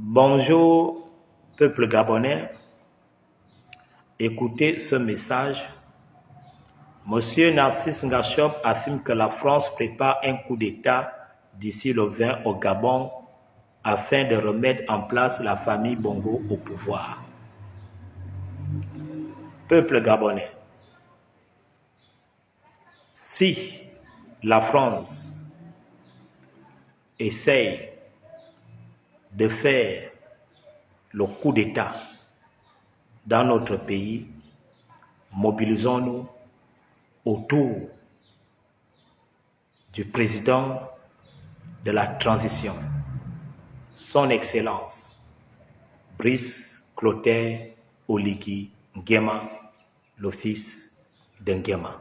Bonjour, peuple gabonais. Écoutez ce message. Monsieur Narcisse Ngachop affirme que la France prépare un coup d'État d'ici le 20 au Gabon afin de remettre en place la famille Bongo au pouvoir. Peuple gabonais, si la France essaye de faire le coup d'État dans notre pays, mobilisons-nous autour du président de la transition, son Excellence, Brice Clotaire Oligui Nguema, le fils de Nguema.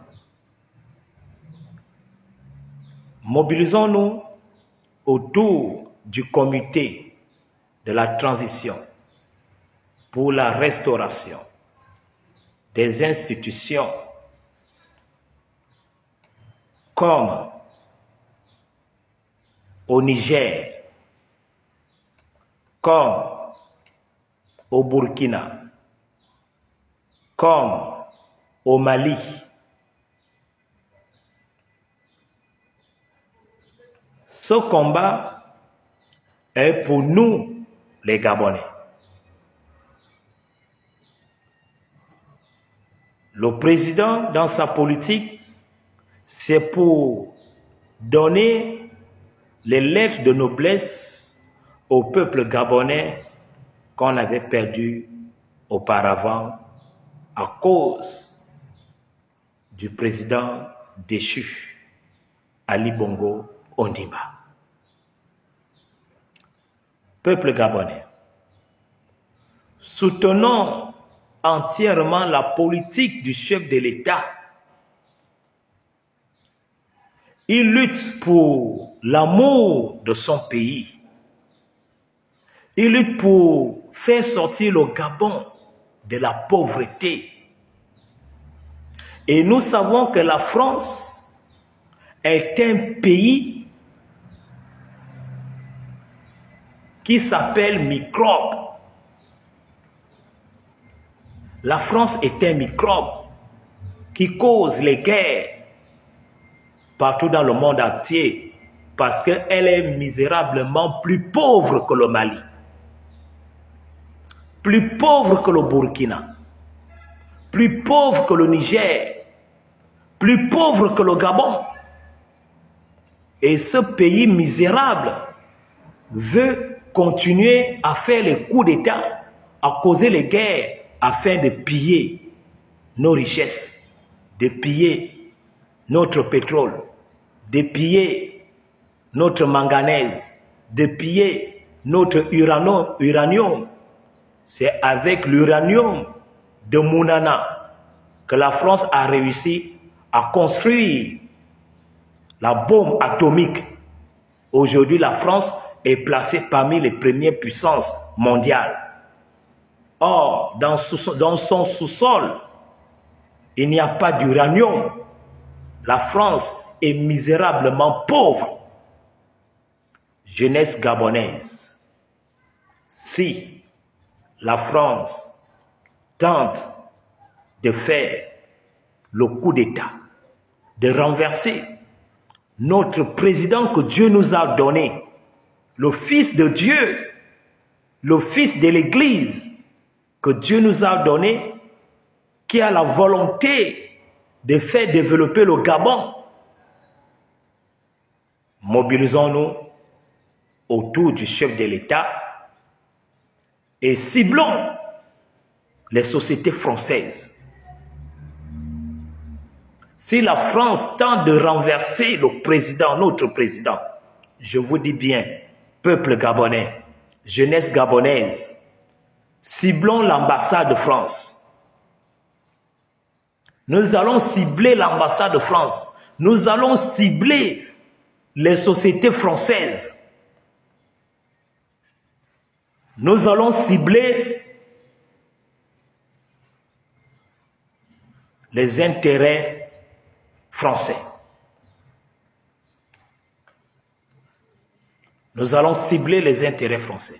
Mobilisons-nous autour du comité de la transition pour la restauration des institutions comme au Niger, comme au Burkina, comme au Mali. Ce combat est pour nous, les Gabonais. Le président, dans sa politique, c'est pour donner les lettres de noblesse au peuple gabonais qu'on avait perdu auparavant à cause du président déchu, Ali Bongo Ondimba. Peuple gabonais, soutenons entièrement la politique du chef de l'État. Il lutte pour l'amour de son pays. Il lutte pour faire sortir le Gabon de la pauvreté. Et nous savons que la France est un pays qui s'appelle microbe. La France est un microbe qui cause les guerres partout dans le monde entier parce qu'elle est misérablement plus pauvre que le Mali, plus pauvre que le Burkina, plus pauvre que le Niger, plus pauvre que le Gabon. Et ce pays misérable veut continuer à faire les coups d'État, à causer les guerres afin de piller nos richesses, de piller notre pétrole, de piller notre manganèse, de piller notre uranium. C'est avec l'uranium de Mounana que la France a réussi à construire la bombe atomique. Aujourd'hui, la France est placée parmi les premières puissances mondiales. Or, dans son sous-sol, il n'y a pas d'uranium. La France est misérablement pauvre. Jeunesse gabonaise, si la France tente de faire le coup d'État, de renverser notre président que Dieu nous a donné, le Fils de Dieu, le Fils de l'Église que Dieu nous a donné, qui a la volonté de faire développer le Gabon, mobilisons-nous autour du chef de l'État et ciblons les sociétés françaises. Si la France tente de renverser le président, notre président, je vous dis bien, peuple gabonais, jeunesse gabonaise, ciblons l'ambassade de France. Nous allons cibler l'ambassade de France. Nous allons cibler les sociétés françaises. Nous allons cibler les intérêts français. Nous allons cibler les intérêts français.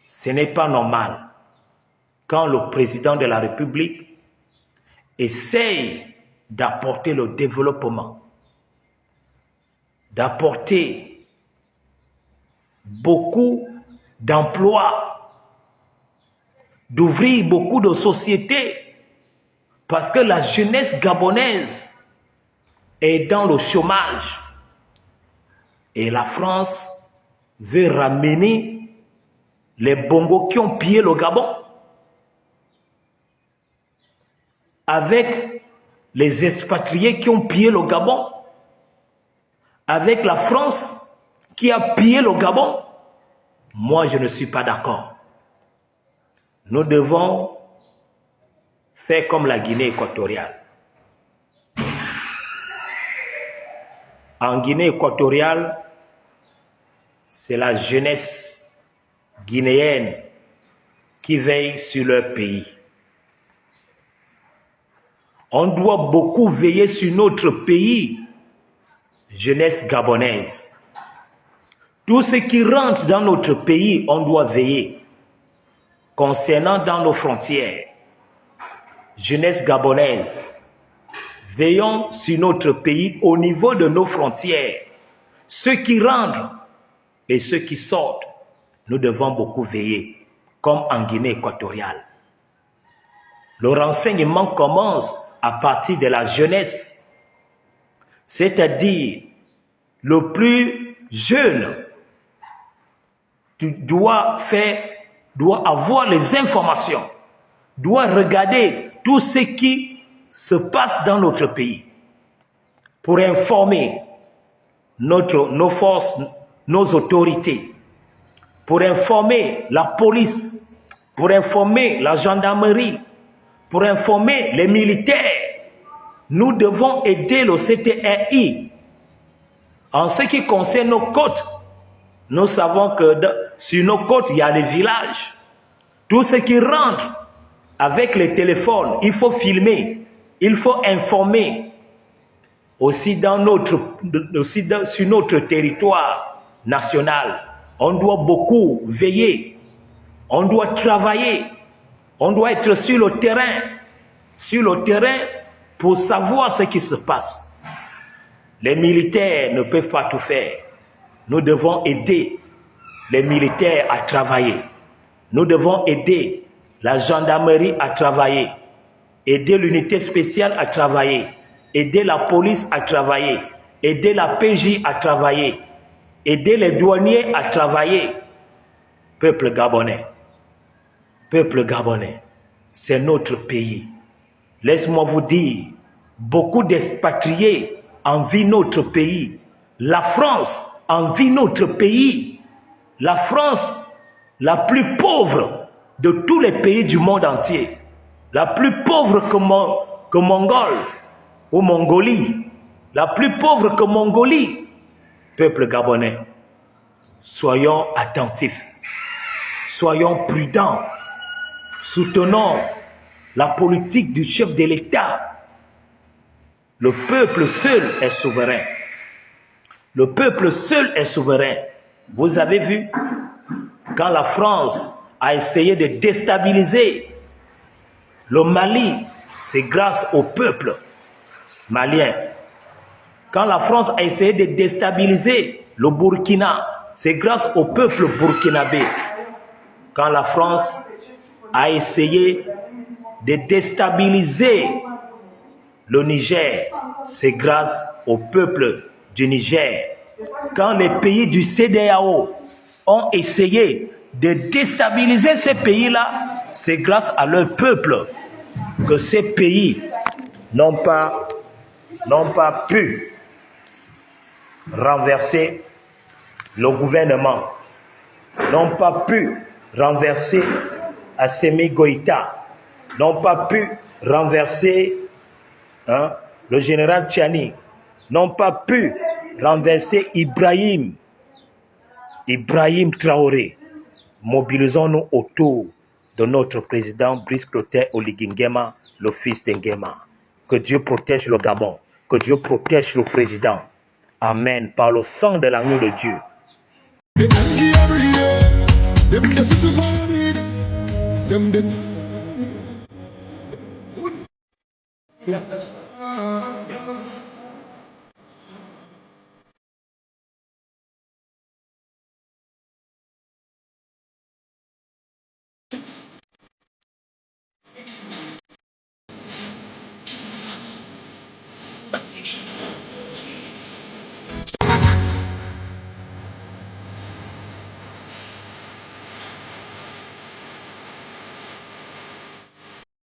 Ce n'est pas normal quand le président de la République essaye d'apporter le développement, d'apporter beaucoup d'emplois, d'ouvrir beaucoup de sociétés, parce que la jeunesse gabonaise est dans le chômage. Et la France veut ramener les bongos qui ont pillé le Gabon avec les expatriés qui ont pillé le Gabon, avec la France qui a pillé le Gabon. Moi, je ne suis pas d'accord. Nous devons faire comme la Guinée équatoriale. En Guinée équatoriale, c'est la jeunesse guinéenne qui veille sur leur pays. On doit beaucoup veiller sur notre pays, jeunesse gabonaise. Tout ce qui rentre dans notre pays, on doit veiller. Concernant dans nos frontières, jeunesse gabonaise, veillons sur notre pays au niveau de nos frontières. Ceux qui rentrent et ceux qui sortent, nous devons beaucoup veiller, comme en Guinée équatoriale. Le renseignement commence à partir de la jeunesse, c'est-à-dire le plus jeune doit avoir les informations, doit regarder tout ce qui se passe dans notre pays pour informer nos forces, nos autorités, pour informer la police, pour informer la gendarmerie, pour informer les militaires. Nous devons aider le CTRI. En ce qui concerne nos côtes, nous savons que sur nos côtes, il y a les villages. Tout ce qui rentre avec les téléphones, il faut filmer, il faut informer. Aussi, sur notre territoire national, on doit beaucoup veiller, on doit travailler, on doit être sur le terrain pour savoir ce qui se passe. Les militaires ne peuvent pas tout faire. Nous devons aider les militaires à travailler. Nous devons aider la gendarmerie à travailler, aider l'unité spéciale à travailler, aider la police à travailler, aider la PJ à travailler, aider les douaniers à travailler. Peuple gabonais, c'est notre pays. Laisse-moi vous dire, beaucoup d'expatriés envient notre pays. La France envie notre pays. La France, la plus pauvre de tous les pays du monde entier, la plus pauvre que Mongol ou Mongolie, la plus pauvre que Mongolie. Peuple gabonais, soyons attentifs, soyons prudents, soutenons la politique du chef de l'État. Le peuple seul est souverain. Le peuple seul est souverain. Vous avez vu, quand la France a essayé de déstabiliser le Mali, c'est grâce au peuple malien. Quand la France a essayé de déstabiliser le Burkina, c'est grâce au peuple burkinabé. Quand la France a essayé de déstabiliser le Niger, c'est grâce au peuple du Niger. Quand les pays du CEDEAO ont essayé de déstabiliser ces pays-là, c'est grâce à leur peuple que ces pays n'ont pas pu renverser le gouvernement, n'ont pas pu renverser Assimi Goïta, n'ont pas pu renverser le général Tchani, n'ont pas pu renverser Ibrahim Traoré. Mobilisons-nous autour de notre président Brice Clotaire Oligui Nguema, le fils d'Nguema. Que Dieu protège le Gabon, que Dieu protège le président. Amen. Par le sang de l'agneau de Dieu. Them the sit for me. Them the.